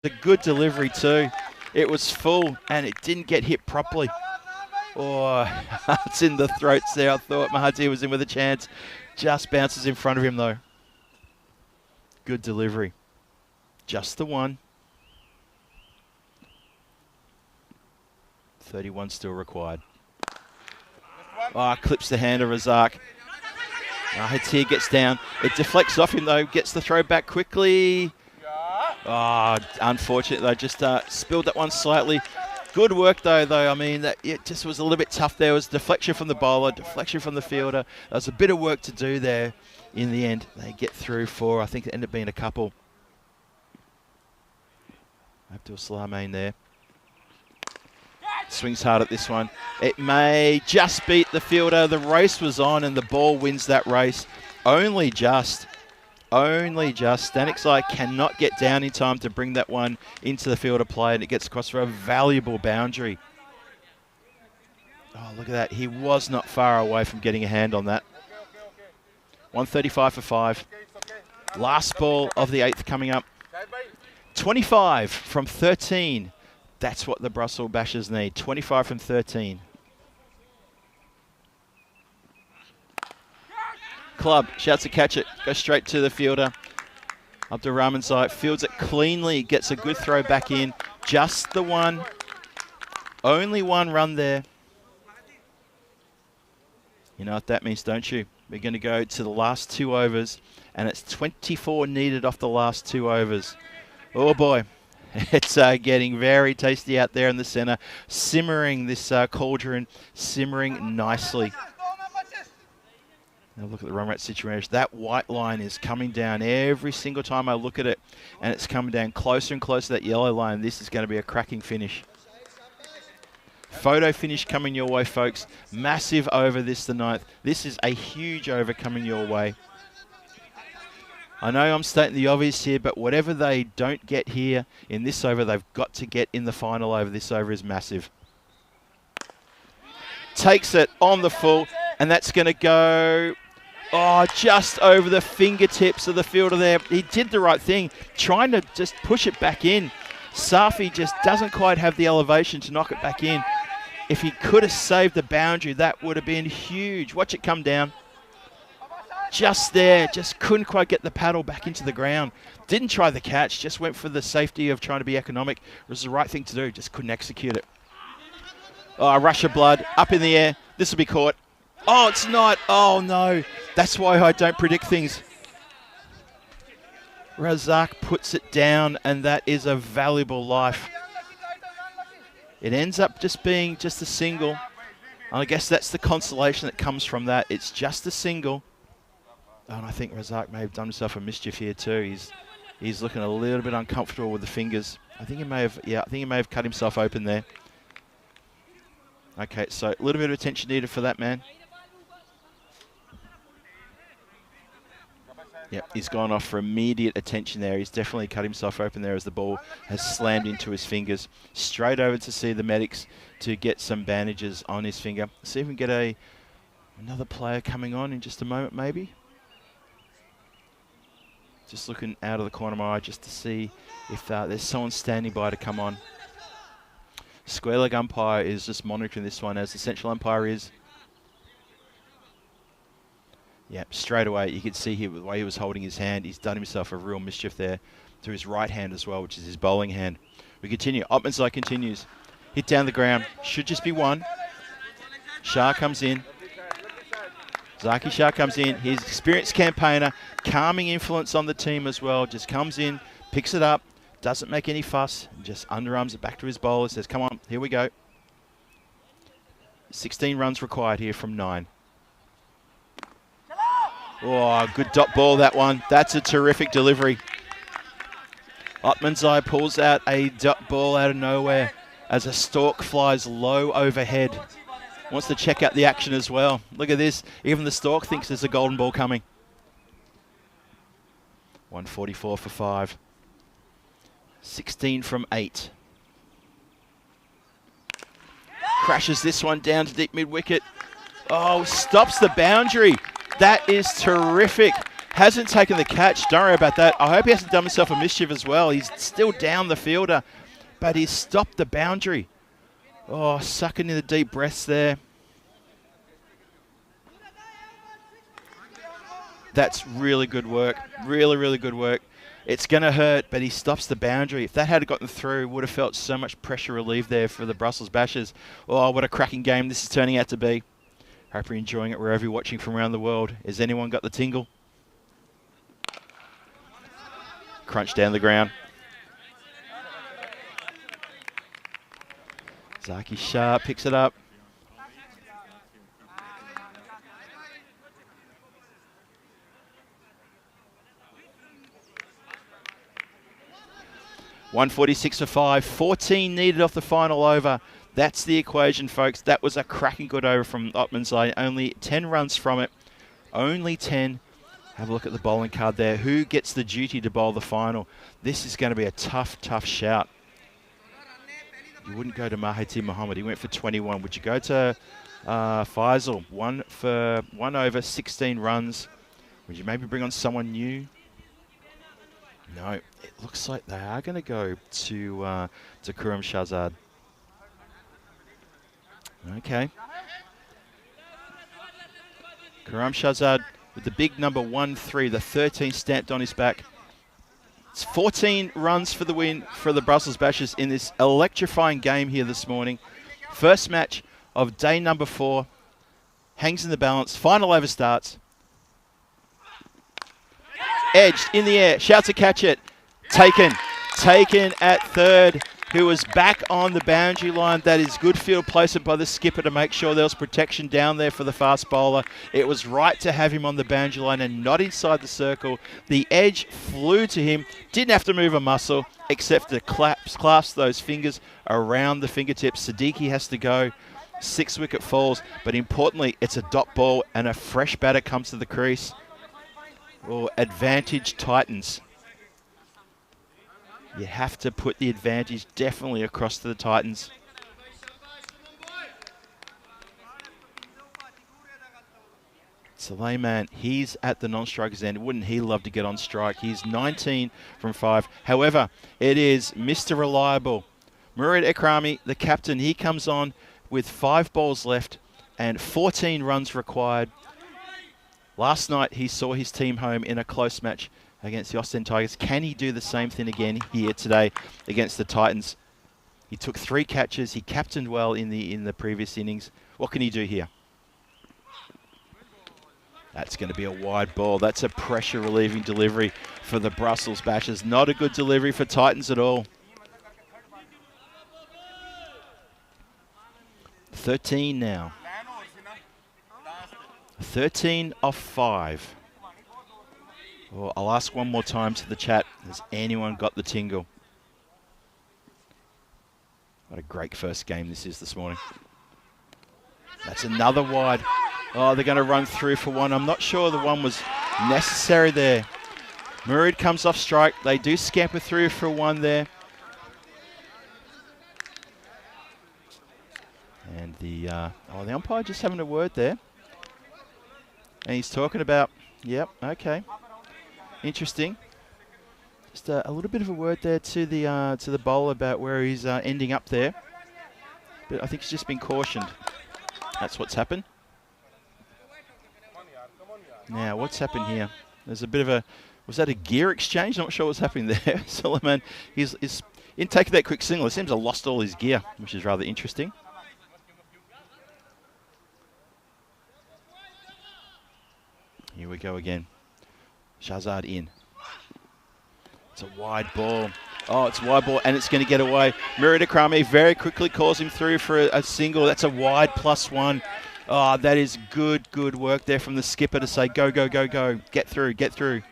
a good delivery too. It was full and it didn't get hit properly. Oh, it's in the throats there. I thought Mahathir was in with a chance. Just bounces in front of him though. Good delivery. Just the one. 31 still required. Oh, clips the hand of Razak. Mahathir gets down. It deflects off him though. Gets the throw back quickly. Oh, unfortunate though. Just spilled that one slightly. Good work though. I mean, it just was a little bit tough there. It was deflection from the bowler, deflection from the fielder. There was a bit of work to do there in the end. They get through for, I think it ended up being a couple. Abdul Salamain there. Swings hard at this one. It may just beat the fielder. The race was on and the ball wins that race. Only just. Stanik's cannot get down in time to bring that one into the fielder play, and it gets across for a valuable boundary. Oh, look at that. He was not far away from getting a hand on that. 135 for 5. Last ball of the 8th coming up. 25 from 13. That's what the Brussels Bashers need. 25 from 13. Club shouts to catch it. Goes straight to the fielder. Abdur Rahman side. Fields it cleanly. Gets a good throw back in. Just the one. Only one run there. You know what that means, don't you? We're going to go to the last 2 overs. And it's 24 needed off the last 2 overs. Oh boy. It's getting very tasty out there in the centre. Simmering this cauldron. Simmering nicely. Now look at the run rate situation. That white line is coming down every single time I look at it. And it's coming down closer and closer to that yellow line. This is going to be a cracking finish. Photo finish coming your way, folks. Massive over this, the 9th. This is a huge over coming your way. I know I'm stating the obvious here, but whatever they don't get here in this over, they've got to get in the final over. This over is massive. Takes it on the full, and that's going to go, just over the fingertips of the fielder there. He did the right thing, trying to just push it back in. Safi just doesn't quite have the elevation to knock it back in. If he could have saved the boundary, that would have been huge. Watch it come down. Just there, just couldn't quite get the paddle back into the ground. Didn't try the catch, just went for the safety of trying to be economic. It was the right thing to do, just couldn't execute it. Oh, a rush of blood, up in the air. This will be caught. Oh, it's not. Oh, no. That's why I don't predict things. Razak puts it down, and that is a valuable life. It ends up just being just a single. And I guess that's the consolation that comes from that. It's just a single. And I think Razak may have done himself a mischief here too. He's looking a little bit uncomfortable with the fingers. I think he may have cut himself open there. Okay, so a little bit of attention needed for that man. Yep, he's gone off for immediate attention there. He's definitely cut himself open there as the ball has slammed into his fingers. Straight over to see the medics to get some bandages on his finger. See if we can get another player coming on in just a moment maybe. Just looking out of the corner of my eye just to see if there's someone standing by to come on. Square leg umpire is just monitoring this one as the central umpire is. Yep, straight away you can see here the way he was holding his hand. He's done himself a real mischief there to his right hand as well, which is his bowling hand. We continue. Ottman's continues. Hit down the ground. Should just be one. Shah comes in. Zaki Shah comes in. He's an experienced campaigner. Calming influence on the team as well. Just comes in, picks it up, doesn't make any fuss, just underarms it back to his bowler, says, come on, here we go. 16 runs required here from 9. Oh, good dot ball, that one. That's a terrific delivery. Ottmanzai pulls out a dot ball out of nowhere as a stork flies low overhead. Wants to check out the action as well. Look at this. Even the stork thinks there's a golden ball coming. 144 for 5. 16 from 8. Crashes this one down to deep mid-wicket. Oh, stops the boundary. That is terrific. Hasn't taken the catch. Don't worry about that. I hope he hasn't done himself a mischief as well. He's still down the fielder, but he's stopped the boundary. Oh, sucking in the deep breaths there. That's really good work. Really, really good work. It's going to hurt, but he stops the boundary. If that had gotten through, would have felt so much pressure relieved there for the Brussels Bashers. Oh, what a cracking game this is turning out to be. Hope you're enjoying it wherever you're watching from around the world. Has anyone got the tingle? Crunch down the ground. Zaki Shah picks it up. .146 for 5. 14 needed off the final over. That's the equation, folks. That was a cracking good over from Ottman's side. Only 10 runs from it. Only 10. Have a look at the bowling card there. Who gets the duty to bowl the final? This is going to be a tough, tough shout. You wouldn't go to Mahathir Mohamad. He went for 21. Would you go to Faisal? 1 over, 16 runs. Would you maybe bring on someone new? No. It looks like they are going to go to Khurram Shahzad. Okay. Khurram Shahzad with the big number 1-3, the 13 stamped on his back. It's 14 runs for the win for the Brussels Bashers in this electrifying game here this morning. First match of day number 4. Hangs in the balance. Final over starts. Edged in the air. Shout to catch it. Taken. Taken at third. Who was back on the boundary line. That is good field placement by the skipper to make sure there was protection down there for the fast bowler. It was right to have him on the boundary line and not inside the circle. The edge flew to him. Didn't have to move a muscle except to clasp those fingers around the fingertips. Siddiqui has to go. 6 wicket falls. But importantly, it's a dot ball and a fresh batter comes to the crease. Oh, advantage Titans. You have to put the advantage definitely across to the Titans. Sulaiman, he's at the non-strikers end. Wouldn't he love to get on strike? He's 19 from 5. However, it is Mr. Reliable. Murad Ekrami, the captain, he comes on with 5 balls left and 14 runs required. Last night, he saw his team home in a close match against the Austin Tigers. Can he do the same thing again here today against the Titans? He took 3 catches. He captained well in the previous innings. What can he do here? That's going to be a wide ball. That's a pressure relieving delivery for the Brussels Bashers. Not a good delivery for Titans at all. 13 now. 13 off 5. Oh, I'll ask one more time to the chat. Has anyone got the tingle? What a great first game this is this morning. That's another wide. Oh, they're going to run through for 1. I'm not sure the 1 was necessary there. Murad comes off strike. They do scamper through for 1 there. And the umpire just having a word there. And he's talking about, yep, okay. Interesting. Just a little bit of a word there to the bowler about where he's ending up there. But I think he's just been cautioned. That's what's happened. Now, what's happened here? There's a bit of a... Was that a gear exchange? Not sure what's happening there. Sulaiman, he's in taking that quick single. It seems to have lost all his gear, which is rather interesting. Here we go again. Shahzad in. It's a wide ball. Oh, it's a wide ball, and it's going to get away. Murad Ekrami very quickly calls him through for a single. That's a wide +1. Oh, that is good work there from the skipper to say, go, go, go, go. Get through, get through.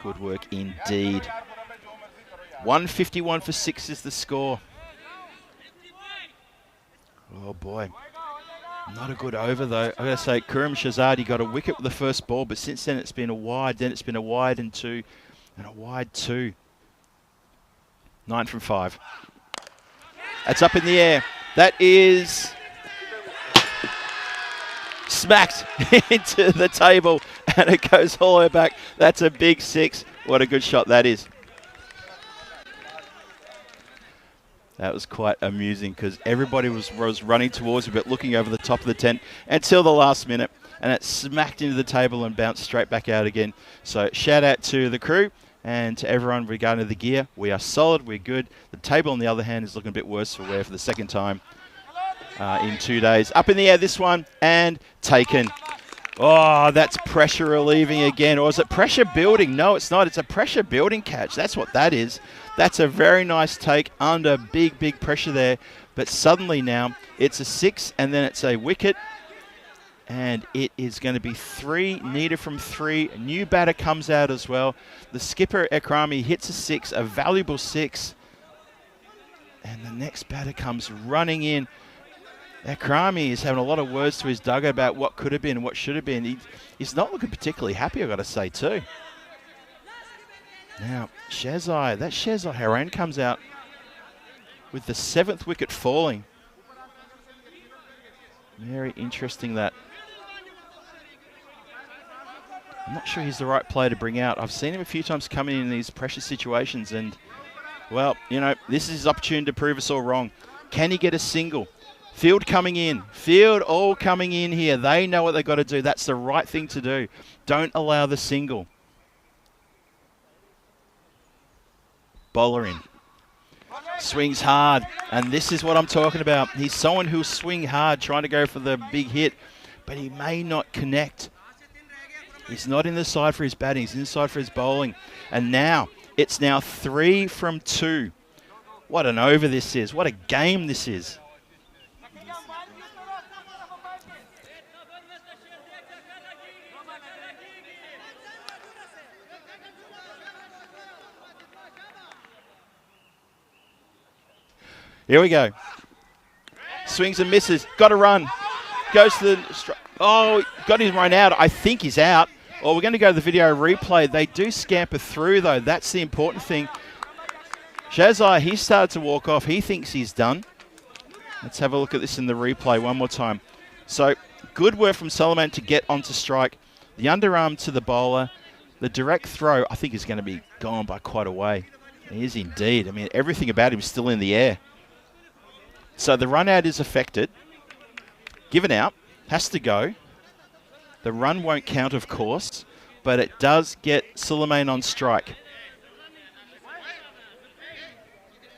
Good work indeed. 151 for 6 is the score. Oh, boy. Not a good over, though. I've got to say, Khurram Shahzad, he got a wicket with the first ball, but since then it's been a wide. Then it's been a wide and 2, and a wide 2. 9 from 5. That's up in the air. That is smacked into the table, and it goes all the way back. That's a big 6. What a good shot that is. That was quite amusing because everybody was running towards him but looking over the top of the tent until the last minute, and it smacked into the table and bounced straight back out again. So shout out to the crew and to everyone regarding the gear. We are solid, we're good. The table, on the other hand, is looking a bit worse for wear for the second time in 2 days. Up in the air, this one, and taken. Oh, that's pressure relieving again. Or is it pressure building? No, it's not. It's a pressure building catch. That's what that is. That's a very nice take under big, big pressure there. But suddenly now it's a 6, and then it's a wicket. And it is going to be 3, needed from 3. A new batter comes out as well. The skipper, Ekrami, hits a 6, a valuable 6. And the next batter comes running in. Ekrami is having a lot of words to his dugout about what could have been and what should have been. He's not looking particularly happy, I've got to say, too. Now, Shazai, that Shazai Haran comes out with the 7th wicket falling. Very interesting that. I'm not sure he's the right player to bring out. I've seen him a few times coming in these pressure situations, and, well, you know, this is his opportunity to prove us all wrong. Can he get a single? Field coming in. Field all coming in here. They know what they've got to do. That's the right thing to do. Don't allow the single. Bowler in. Swings hard. And this is what I'm talking about. He's someone who'll swing hard, trying to go for the big hit, but he may not connect. He's not in the side for his batting. He's inside for his bowling. And now, it's now 3 from 2. What an over this is. What a game this is. Here we go. Swings and misses. Got to run. Goes to the... Oh, got him run out. I think he's out. Oh, we're going to go to the video replay. They do scamper through, though. That's the important thing. Shazai, he started to walk off. He thinks he's done. Let's have a look at this in the replay one more time. So, good work from Salman to get onto strike. The underarm to the bowler. The direct throw, I think, is going to be gone by quite a way. He is indeed. I mean, everything about him is still in the air. So the run out is affected. Given out. Has to go. The run won't count, of course, but it does get Suleiman on strike.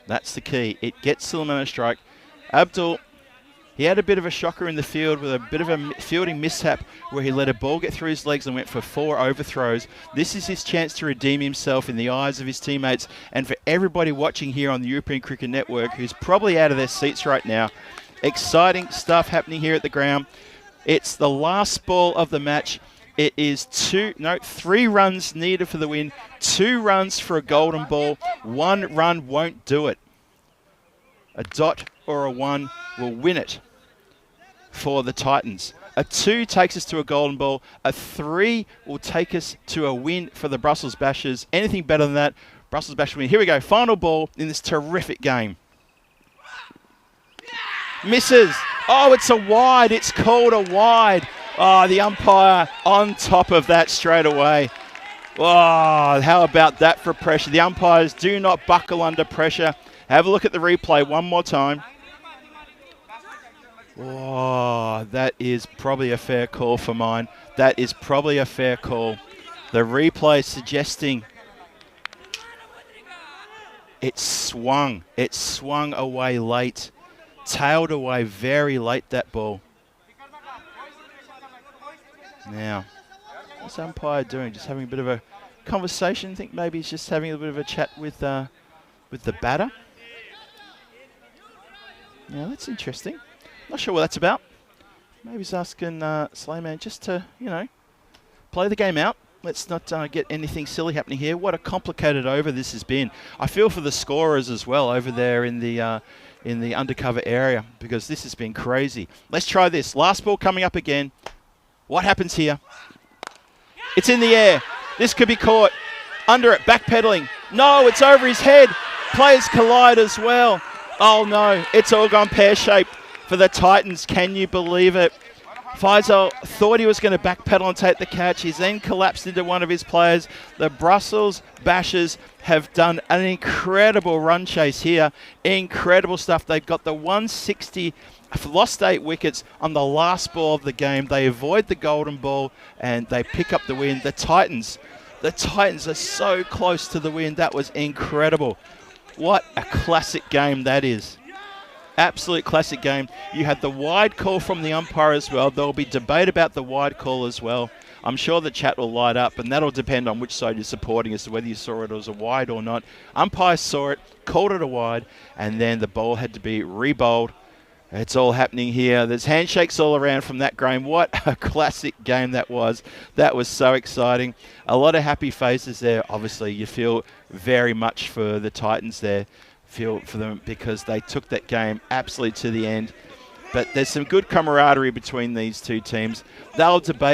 That's the key. It gets Suleiman on strike. Abdul, he had a bit of a shocker in the field with a bit of a fielding mishap where he let a ball get through his legs and went for 4 overthrows. This is his chance to redeem himself in the eyes of his teammates and for everybody watching here on the European Cricket Network who's probably out of their seats right now. Exciting stuff happening here at the ground. It's the last ball of the match. It is 3 runs needed for the win, 2 runs for a golden ball. 1 run won't do it. A dot or a 1 will win it for the Titans. A 2 takes us to a golden ball. A 3 will take us to a win for the Brussels Bashers. Anything better than that, Brussels Bashers win. Here we go, final ball in this terrific game. Misses. Oh, it's a wide. It's called a wide. Oh, the umpire on top of that straight away. Oh, how about that for pressure? The umpires do not buckle under pressure. Have a look at the replay one more time. Oh, that is probably a fair call for mine. That is probably a fair call. The replay suggesting it swung. It swung away late. Tailed away very late, that ball. Now, what's the umpire doing? Just having a bit of a conversation? I think maybe he's just having a bit of a chat with the batter. Now, that's interesting. Not sure what that's about. Maybe he's asking Slayman just to, play the game out. Let's not get anything silly happening here. What a complicated over this has been. I feel for the scorers as well over there in the undercover area because this has been crazy. Let's try this. Last ball coming up again. What happens here? It's in the air. This could be caught. Under it, backpedaling. No, it's over his head. Players collide as well. Oh no, it's all gone pear-shaped for the Titans. Can you believe it? Faisal thought he was going to backpedal and take the catch. He's then collapsed into one of his players. The Brussels Bashers have done an incredible run chase here. Incredible stuff. They've got the 160, lost 8 wickets on the last ball of the game. They avoid the golden ball and they pick up the win. The Titans are so close to the win. That was incredible. What a classic game that is. Absolute classic game. You had the wide call from the umpire as well. There'll be debate about the wide call as well. I'm sure the chat will light up, and that'll depend on which side you're supporting as to whether you saw it as a wide or not. Umpire saw it, called it a wide, and then the ball had to be re-bowled. It's all happening here. There's handshakes all around from that game. What a classic game that was. That was so exciting. A lot of happy faces there. Obviously, you feel very much for the Titans there. Feel for them because they took that game absolutely to the end. But there's some good camaraderie between these two teams. They'll debate